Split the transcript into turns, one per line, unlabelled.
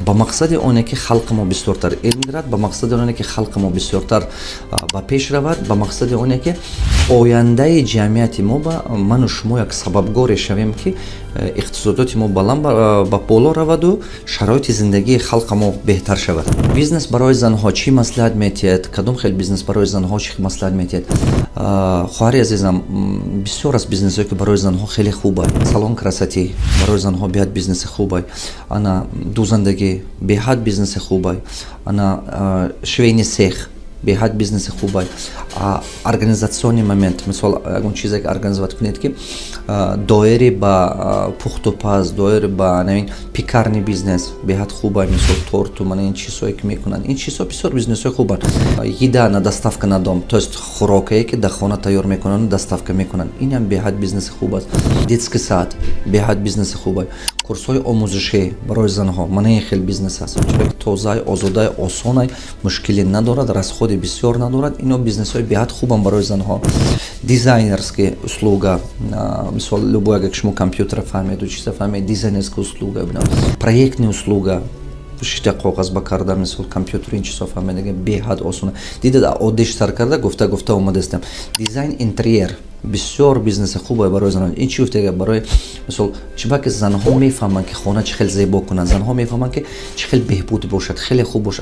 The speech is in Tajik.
ба мақсади оне ки халқи мо бисёртар илм гирад, ба мақсади оне ки халқи мо бисёртар ба пеш равад, ба мақсади оне ки ояндаи ҷамъияти мо ба ману шумо як сабабгоре шавем ки иқтисодоти мо баланд ба боло раваду шароити зиндагии халқи мо беҳтар шавад. Бизнес барои занҳо чӣ маслиҳат метиҳад? Кадом хел бизнес барои занҳо чӣ маслиҳат метиҳад? хоҳари азизам, бисёр аст бизнесҳое ки барои занҳо хеле хубанд. Салон красотӣ барои занҳо беҳад бизнеси хубай. Ана дузандагӣ беҳад бизнеси хубай. Ана швейни сех беҳад бизнеси хубай. Организациони момент, мисол ягон чизе ки организоват кунед ки доири ба пухту паз, доири ба навин пекарни бизнес беҳад хубай, мисол торту мана ин чизҳое ки мекунанд, ин чизҳо бисёр бизнесҳои хубанд. Еда на доставка на дом, то есть хӯрокае ки дар хона тайёр мекунанд, доставка мекунанд, инам беҳад бизнеси хуб аст. Детский сад беҳад бизнеси хубай. Курсҳои омӯзишӣ барои занҳо мана ин хел бизнес аст. Чироки тозаи, озодаи, осонай, мушкиле надорад, расходи бисёр надорад, ино бизнесҳои беҳад хубанд барои занҳо. Дизайнерская услуга, мисол любой, агар шумо компютера фаҳмед, чиза фаҳмед, дизайнерская услуга, проектная услуга, шита коғаз ба карда, мисол компютер ин чизо фаҳмед, беҳад осона. Дида оддиш сар карда гуфта омадастем. Дизайн интерьер бисёр бизнеси хубай барои занҳо. Ин чӣ гуфтага барои мисол чиба ки занҳо мефаҳманд ки хона чӣ хел зебо кунанд, занҳо мефаҳманд ки чӣ хел беҳбуд бошад, хеле хуб бошад.